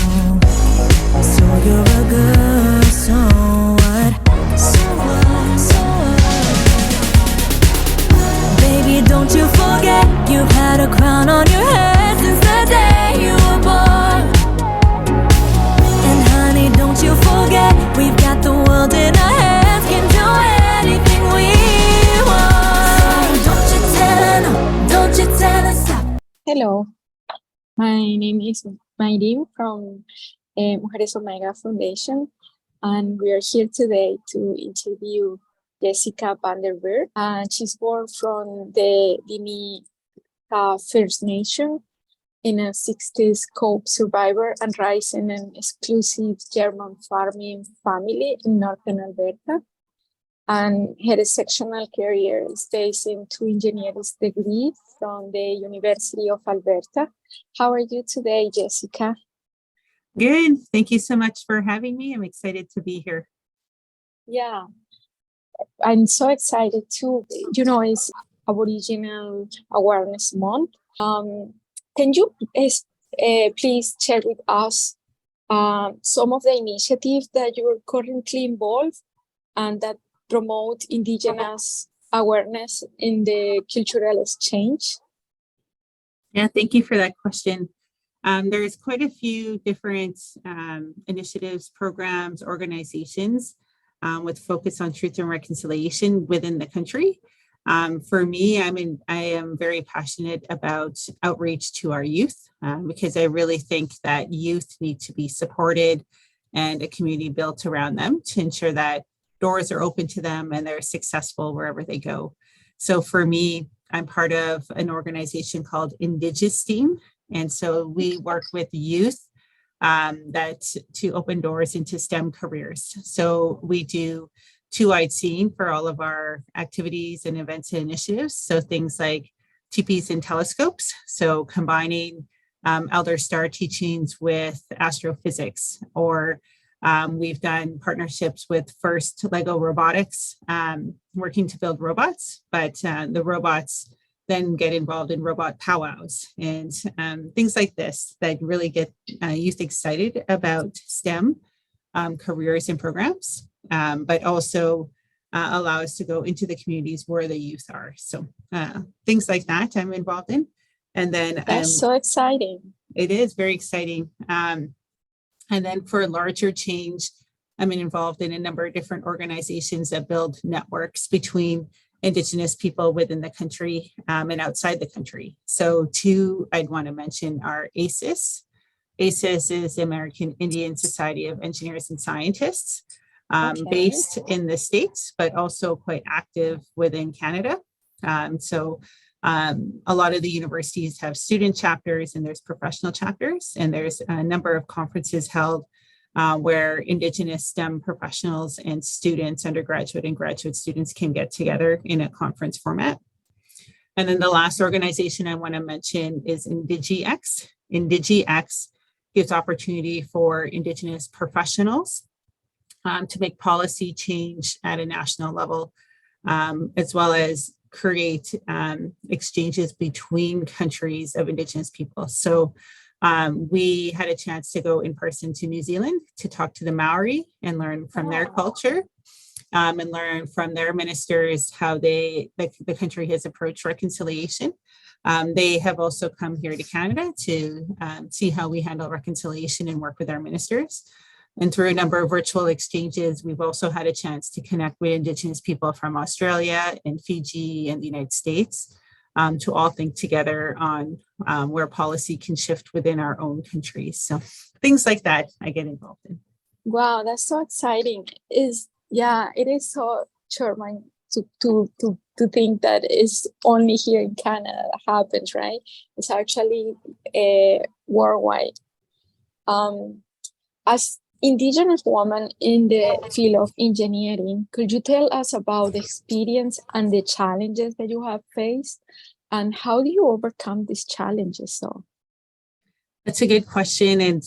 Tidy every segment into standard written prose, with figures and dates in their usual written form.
So you're a girl, so what? Baby, don't you forget, you've had a crown on your head since the day you were born. And honey, don't you forget, we've got the world in our hands, can do anything we want. So don't you tell her no, don't you tell her stop. Hello, my name is Mayrim from Mujeres Omega Foundation, and we are here today to interview Jessica Vandenberghe. She's born from the Dini First Nation in a 60s co-survivor and raised in an exclusive German farming family in northern Alberta. And her exceptional career stays in 2 engineering degree from the University of Alberta. How are you today, Jessica? Good. Thank you so much for having me. I'm excited to be here. Yeah, I'm so excited too. You know, it's Aboriginal Awareness Month. Can you please share with us some of the initiatives that you are currently involved and that promote Indigenous awareness in the cultural exchange? Yeah, thank you for that question. There's quite a few different initiatives, programs, organizations with focus on truth and reconciliation within the country. For me, I am very passionate about outreach to our youth because I really think that youth need to be supported and a community built around them to ensure that doors are open to them and they're successful wherever they go. So for me, I'm part of an organization called Indigenous Team. And so we work with youth to open doors into STEM careers. So we do two-eyed seeing for all of our activities and events and initiatives. So things like teepees and telescopes. So combining elder star teachings with astrophysics, or we've done partnerships with First Lego Robotics, working to build robots, but the robots then get involved in robot powwows and things like this that really get youth excited about STEM careers and programs, but also allow us to go into the communities where the youth are. So things like that I'm involved in. And then that's so exciting. It is very exciting. And then for larger change, I'm involved in a number of different organizations that build networks between Indigenous people within the country and outside the country. So two I'd want to mention are ACES. ACES is the American Indian Society of Engineers and Scientists, based in the States, but also quite active within Canada. A lot of the universities have student chapters and there's professional chapters, and there's a number of conferences held where Indigenous STEM professionals and students, undergraduate and graduate students, can get together in a conference format. And then the last organization I want to mention is IndigiX. IndigiX gives opportunity for Indigenous professionals to make policy change at a national level, as well as create exchanges between countries of Indigenous people. So we had a chance to go in person to New Zealand to talk to the Maori and learn from their culture and learn from their ministers how the country has approached reconciliation. They have also come here to Canada to see how we handle reconciliation and work with our ministers. And through a number of virtual exchanges, we've also had a chance to connect with Indigenous people from Australia and Fiji and the United States to all think together on where policy can shift within our own countries. So things like that I get involved in. Wow, that's so exciting. It is so charming to think that it's only here in Canada that happens, right? It's actually worldwide. As Indigenous woman in the field of engineering, could you tell us about the experience and the challenges that you have faced, and how do you overcome these challenges? So that's a good question. And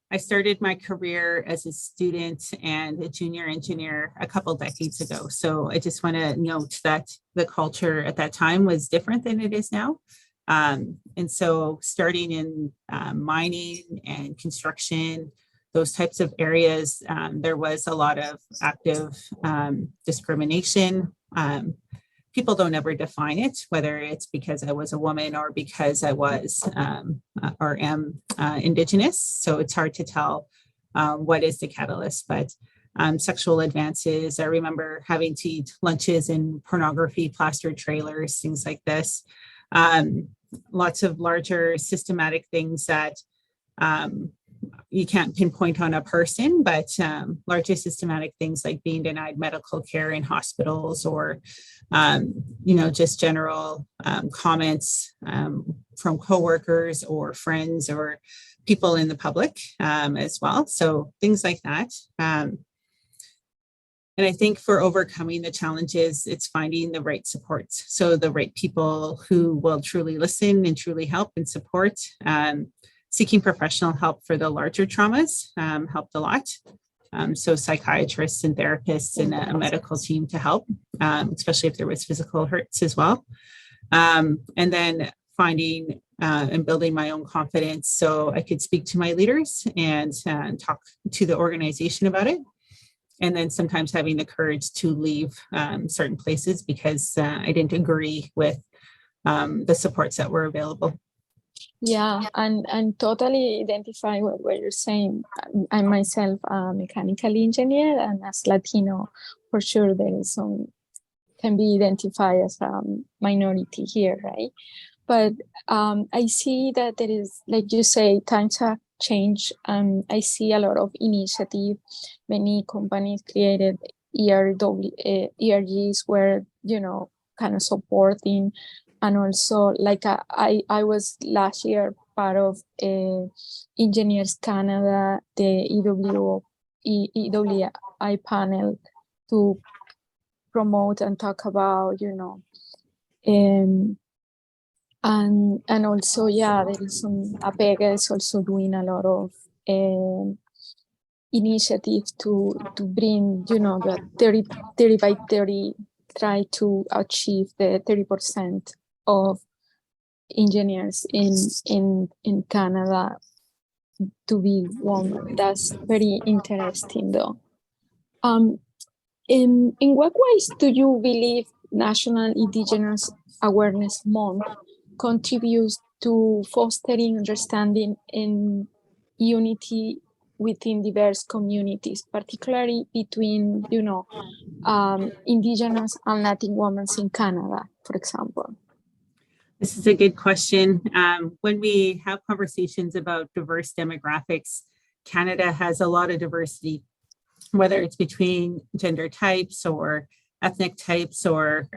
I started my career as a student and a junior engineer a couple decades ago. So I just want to note that the culture at that time was different than it is now. And so starting in mining and construction, those types of areas, there was a lot of active discrimination. People don't ever define it, whether it's because I was a woman or because I was or am Indigenous. So it's hard to tell what is the catalyst, but sexual advances. I remember having to eat lunches in pornography plastered trailers, things like this. Lots of larger systematic things that you can't pinpoint on a person, but larger systematic things like being denied medical care in hospitals, or just general comments from coworkers or friends or people in the public as well. So things like that. And I think for overcoming the challenges, it's finding the right supports. So the right people who will truly listen and truly help and support. Seeking professional help for the larger traumas helped a lot. So psychiatrists and therapists and a medical team to help, especially if there was physical hurts as well. And then finding and building my own confidence so I could speak to my leaders and talk to the organization about it. And then sometimes having the courage to leave certain places because I didn't agree with the supports that were available. Yeah, and totally identify what you're saying. I myself a mechanical engineer, and as Latino, for sure there is some, can be identified as a minority here, right? But I see that there is, like you say, times have changed. I see a lot of initiative. Many companies created ERGs where, kind of supporting. And also, like I was last year part of Engineers Canada, the EWI panel to promote and talk about, and also, yeah, there is some, APEGA is also doing a lot of initiatives to bring, the 30 by 30, try to achieve the 30% of engineers in Canada to be women. That's very interesting, though. In what ways do you believe National Indigenous Awareness Month contributes to fostering understanding and unity within diverse communities, particularly between, Indigenous and Latin women in Canada, for example? This is a good question. When we have conversations about diverse demographics, Canada has a lot of diversity, whether it's between gender types or ethnic types, or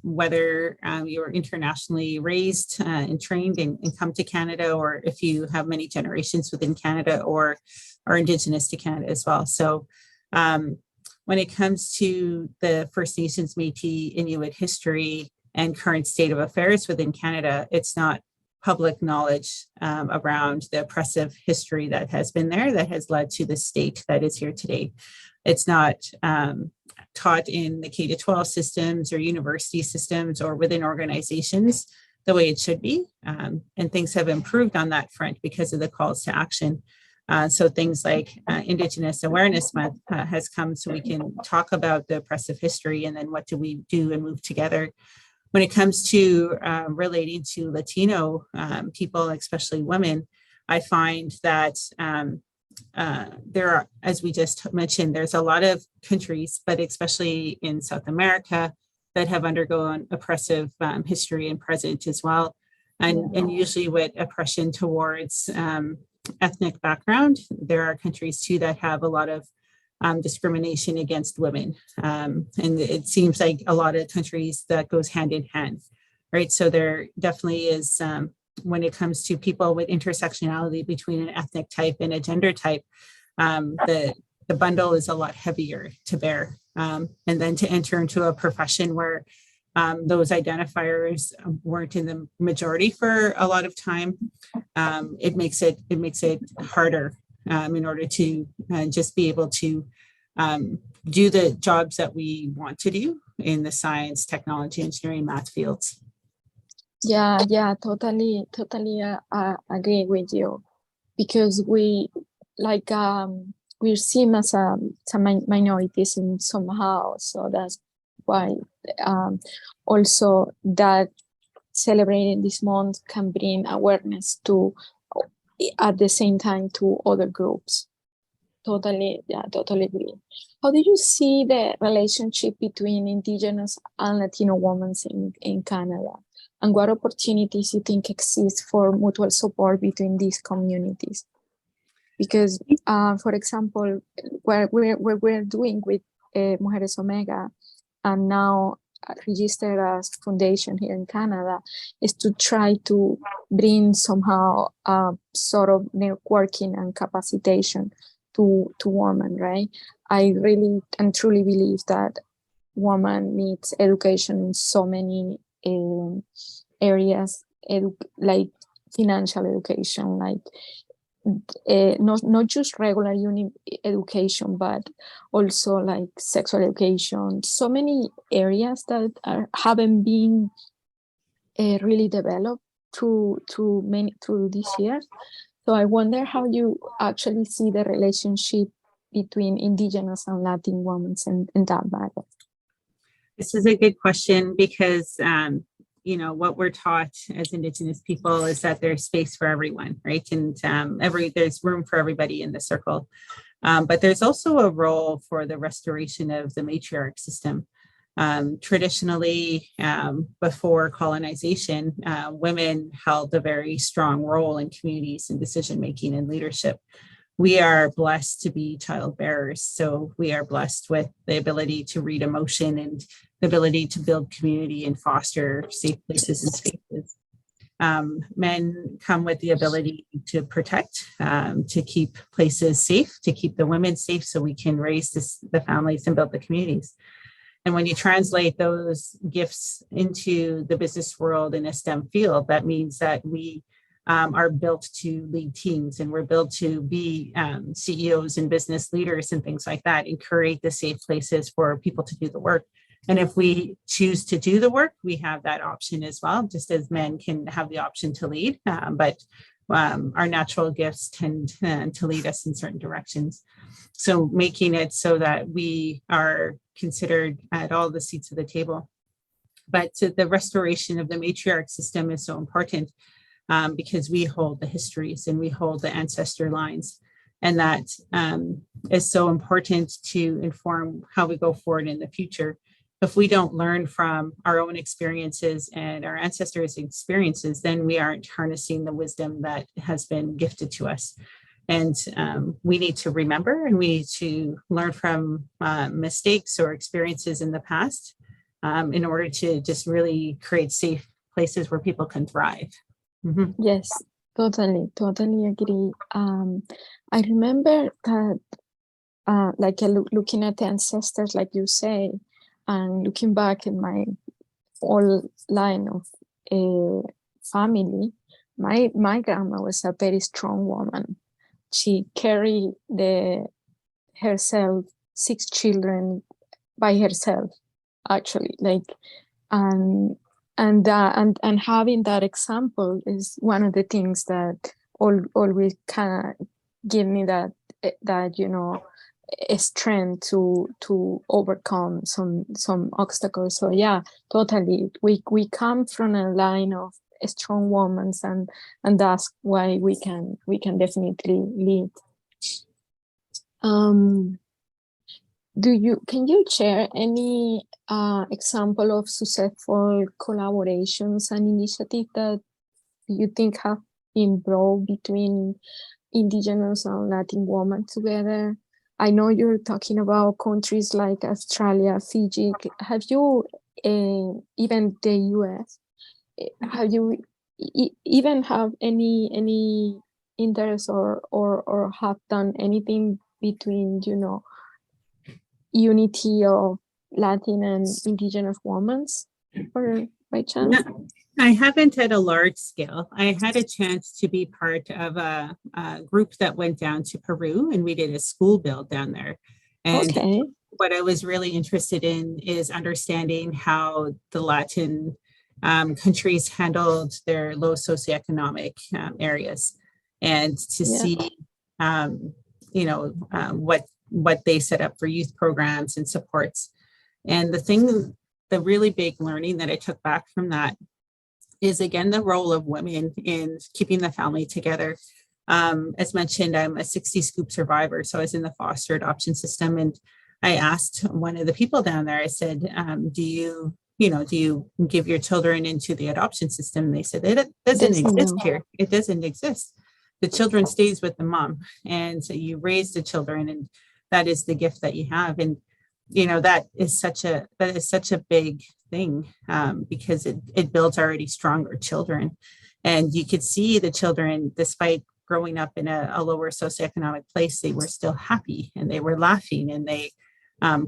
whether you're internationally raised and trained and come to Canada, or if you have many generations within Canada or are Indigenous to Canada as well. So when it comes to the First Nations, Métis, Inuit history and current state of affairs within Canada, it's not public knowledge around the oppressive history that has been there that has led to the state that is here today. It's not taught in the K-12 systems or university systems or within organizations the way it should be. And things have improved on that front because of the calls to action. So things like Indigenous Awareness Month has come so we can talk about the oppressive history and then what do we do and move together. When it comes to relating to Latino people, especially women, I find that there are, as we just mentioned, there's a lot of countries, but especially in South America, that have undergone oppressive history and present as well. And usually with oppression towards ethnic background, there are countries too that have a lot of discrimination against women. And it seems like a lot of countries that goes hand in hand, right? So there definitely is, when it comes to people with intersectionality between an ethnic type and a gender type, the bundle is a lot heavier to bear. And then to enter into a profession where those identifiers weren't in the majority for a lot of time, it makes it harder in order to just be able to do the jobs that we want to do in the science, technology, engineering, math fields. Yeah, totally agree with you, because we're seen as some minorities in somehow, so that's why also that celebrating this month can bring awareness to at the same time to other groups. Totally agree. How do you see the relationship between Indigenous and Latino women in Canada? And what opportunities you think exist for mutual support between these communities? Because, for example, what we're doing with Mujeres Omega, and now registered as foundation here in Canada, is to try to bring somehow sort of networking and capacitation to women, right? I really and truly believe that woman needs education in so many areas, like financial education, like not just regular education, but also like sexual education. So many areas that haven't been really developed through this year. So I wonder how you actually see the relationship between Indigenous and Latin women in that matter. This is a good question because, what we're taught as Indigenous people is that there's space for everyone, right? And there's room for everybody in the circle. But there's also a role for the restoration of the matriarch system. Traditionally, before colonization, women held a very strong role in communities and decision-making and leadership. We are blessed to be child bearers. So we are blessed with the ability to read emotion and the ability to build community and foster safe places and spaces. Men come with the ability to protect, to keep places safe, to keep the women safe so we can raise the families and build the communities. And when you translate those gifts into the business world in a STEM field, that means that we are built to lead teams, and we're built to be CEOs and business leaders and things like that, and create the safe places for people to do the work. And if we choose to do the work, we have that option as well, just as men can have the option to lead. But our natural gifts tend to lead us in certain directions. So making it so that we are considered at all the seats of the table. But the restoration of the matriarch system is so important because we hold the histories and we hold the ancestor lines. And that is so important to inform how we go forward in the future. If we don't learn from our own experiences and our ancestors' experiences, then we aren't harnessing the wisdom that has been gifted to us. And we need to remember, and we need to learn from mistakes or experiences in the past in order to just really create safe places where people can thrive. Mm-hmm. Yes, totally agree. I remember that looking at the ancestors, like you say, and looking back in my whole line of family, my grandma was a very strong woman. She carried herself 6 children by herself, actually. And having that example is one of the things that always kind of give me that a strength to overcome some obstacles. So yeah, totally. We come from a line of strong women, and that's why we can definitely lead. Can you share any example of successful collaborations and initiatives that you think have been brought between Indigenous and Latin women together? I know you're talking about countries like Australia, Fiji. Have you, even the US, have you even have any interest or have done anything between, unity of Latin and Indigenous women, or by chance? No, I haven't at a large scale. I had a chance to be part of a group that went down to Peru, and we did a school build down there. And what I was really interested in is understanding how the Latin countries handled their low socioeconomic areas, and to see, what they set up for youth programs and supports. And the really big learning that I took back from that is, again, the role of women in keeping the family together. As mentioned, I'm a 60 scoop survivor, so I was in the foster adoption system, and I asked one of the people down there, I said, do you give your children into the adoption system? And they said, it doesn't exist here. It doesn't exist. The children stays with the mom, and so you raise the children, and that is the gift that you have. And that is such a big thing, because it builds already stronger children. And you could see the children, despite growing up in a lower socioeconomic place, they were still happy, and they were laughing, and they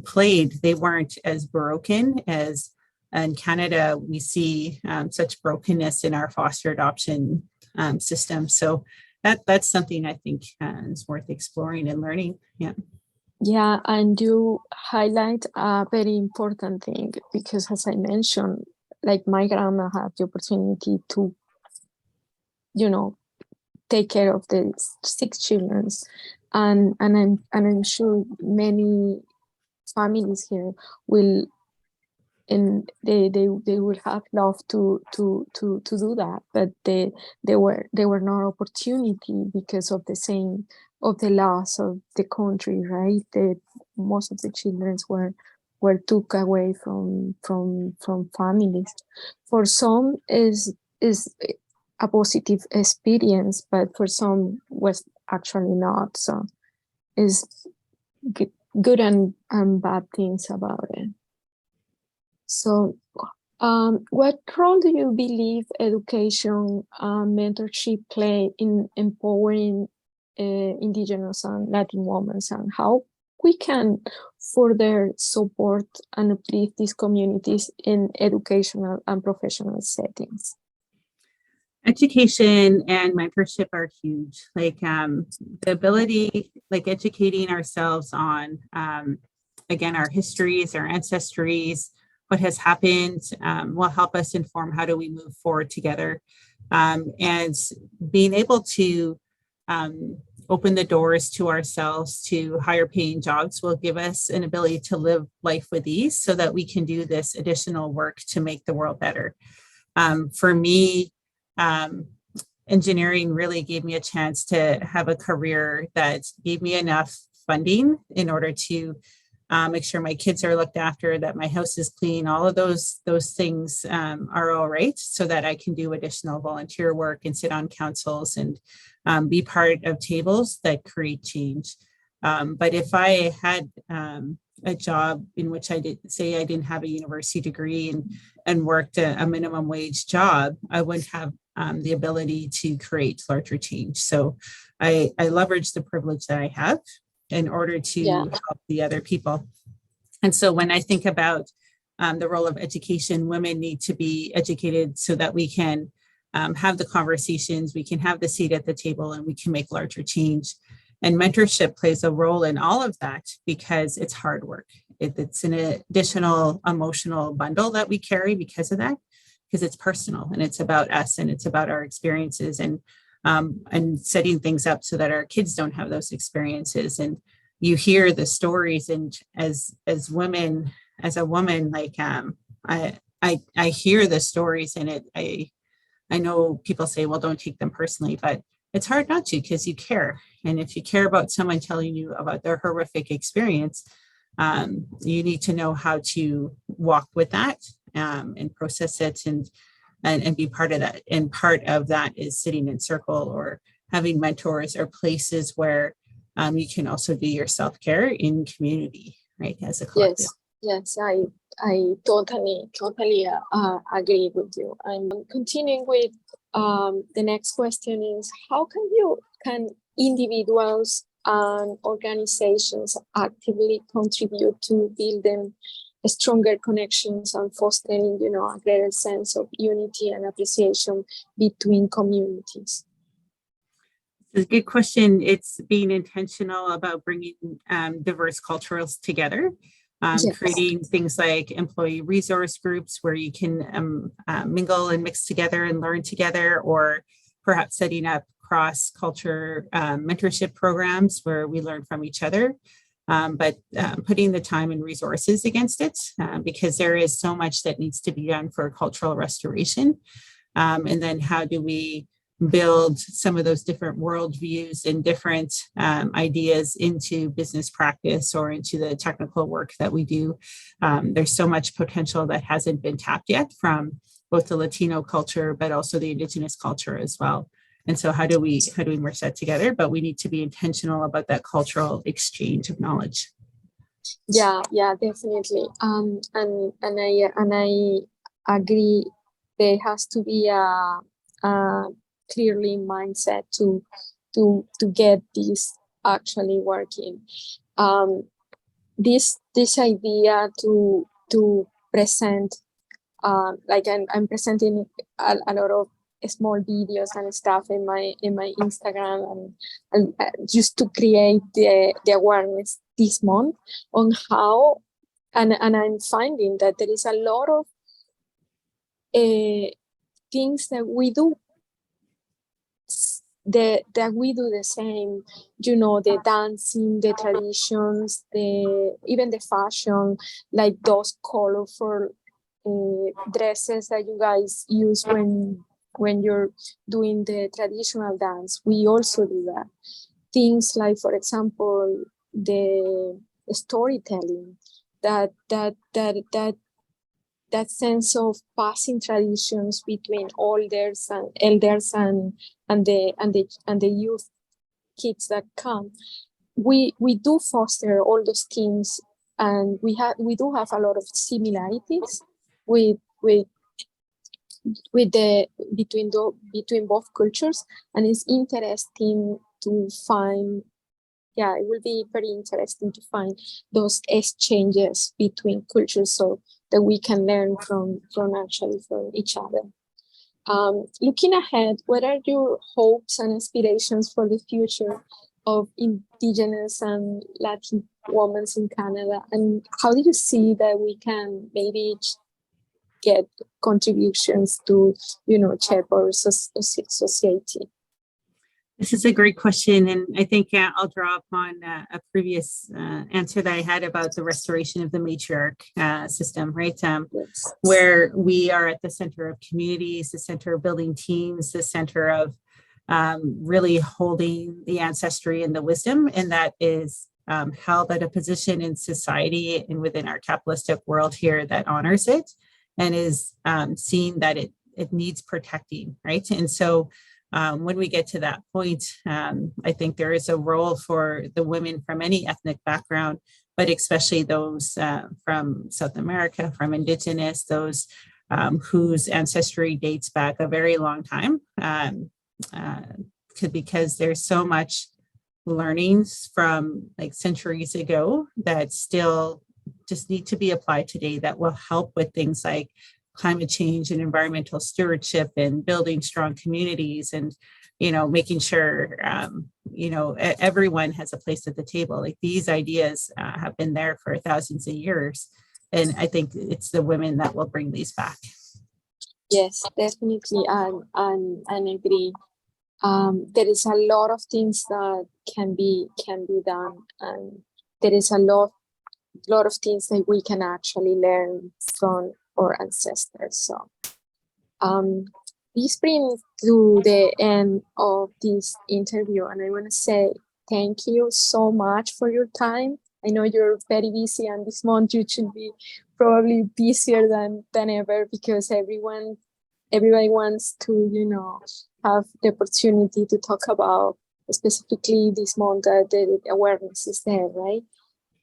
played. They weren't as broken as in Canada. We see such brokenness in our foster adoption system. So that's something I think is worth exploring and learning. Yeah, and you highlight a very important thing, because as I mentioned, like my grandma had the opportunity to, take care of the 6 children, and I'm sure many families here will, and they would have loved to do that, but they were not opportunity because of the laws of the country, right? That most of the children were took away from families. For some is a positive experience, but for some was actually not. So it's good and bad things about it. So what role do you believe education mentorship play in empowering Indigenous and Latin women, and how we can further support and uplift these communities in educational and professional settings? Education and mentorship are huge. Like the ability, like educating ourselves on, again, our histories, our ancestries, what has happened, will help us inform how do we move forward together. And being able to open the doors to ourselves to higher paying jobs will give us an ability to live life with ease, so that we can do this additional work to make the world better. For me, engineering really gave me a chance to have a career that gave me enough funding in order to make sure my kids are looked after, that my house is clean, all of those things are all right, so that I can do additional volunteer work and sit on councils and be part of tables that create change. But if I had a job in which I didn't have a university degree and worked a minimum wage job, I wouldn't have the ability to create larger change. So I leverage the privilege that I have in order to help the other people. And so when I think about the role of education, women need to be educated so that we can have the conversations, we can have the seat at the table, and we can make larger change. And mentorship plays a role in all of that, because it's hard work. It's an additional emotional bundle that we carry because of that, because it's personal and it's about us and it's about our experiences, and setting things up so that our kids don't have those experiences. And you hear the stories, and as women, as a woman, like I hear the stories, and I know people say, well, don't take them personally, but it's hard not to, because you care. And if you care about someone telling you about their horrific experience, you need to know how to walk with that and process it and be part of that. And part of that is sitting in circle or having mentors or places where you can also do your self-care in community, right, as a collective. Yes, I totally agree with you. I'm continuing with the next question is, how can individuals and organizations actively contribute to building stronger connections and fostering, a greater sense of unity and appreciation between communities? It's a good question. It's being intentional about bringing diverse cultures together. Yes. creating things like employee resource groups where you can mingle and mix together and learn together, or perhaps setting up cross-culture mentorship programs where we learn from each other. But putting the time and resources against it, because there is so much that needs to be done for cultural restoration. And then how do we build some of those different worldviews and different ideas into business practice or into the technical work that we do. There's so much potential that hasn't been tapped yet from both the Latino culture, but also the Indigenous culture as well. And so how do we merge that together? But we need to be intentional about that cultural exchange of knowledge. Yeah, definitely. And I agree. There has to be a clearly mindset to get this actually working. This idea to present, like I'm presenting a lot of small videos and stuff in my Instagram and just to create the awareness this month on how, and I'm finding that there is a lot of things that we do that we do the same, the dancing, the traditions, even the fashion, like those colorful dresses that you guys use when you're doing the traditional dance. We also do that. Things like, for example, the storytelling, that sense of passing traditions between elders and the youth kids that come. We do foster all those things, and we do have a lot of similarities between both cultures, and it's interesting to find. Yeah, it will be very interesting to find those exchanges between cultures, so that we can learn from each other. Looking ahead, what are your hopes and aspirations for the future of Indigenous and Latin women in Canada, and how do you see that we can maybe get contributions to, shape our society? This is a great question. And I think I'll draw upon a previous answer that I had about the restoration of the matriarch system, right? Yes. Where we are at the center of communities, the center of building teams, the center of really holding the ancestry and the wisdom. And that is held at a position in society and within our capitalistic world here that honors it and is seeing that it needs protecting, right? And so when we get to that point, I think there is a role for the women from any ethnic background, but especially those from South America, from Indigenous, those whose ancestry dates back a very long time, because there's so much learnings from like centuries ago that still just need to be applied today that will help with things like climate change and environmental stewardship and building strong communities and, making sure, everyone has a place at the table. Like these ideas have been there for thousands of years. And I think it's the women that will bring these back. Yes, definitely. And agree. There is a lot of things that can be done. And there is a lot of things that we can actually learn from our ancestors. So this brings to the end of this interview, and I want to say thank you so much for your time. I know you're very busy, and this month you should be probably busier than ever, because everybody wants to have the opportunity to talk about specifically this month that the awareness is there, right?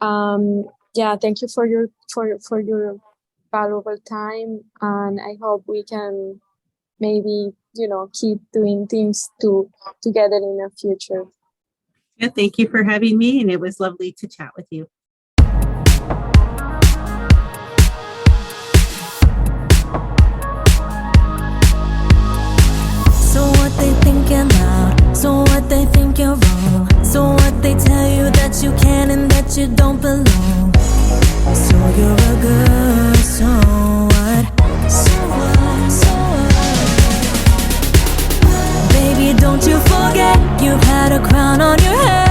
Thank you for your valuable time, and I hope we can maybe keep doing things together in the future. Yeah, thank you for having me, and it was lovely to chat with you. So what they thinking loud, so what they think you're wrong, so what they tell you that you can and that you don't belong. So don't you forget you've had a crown on your head.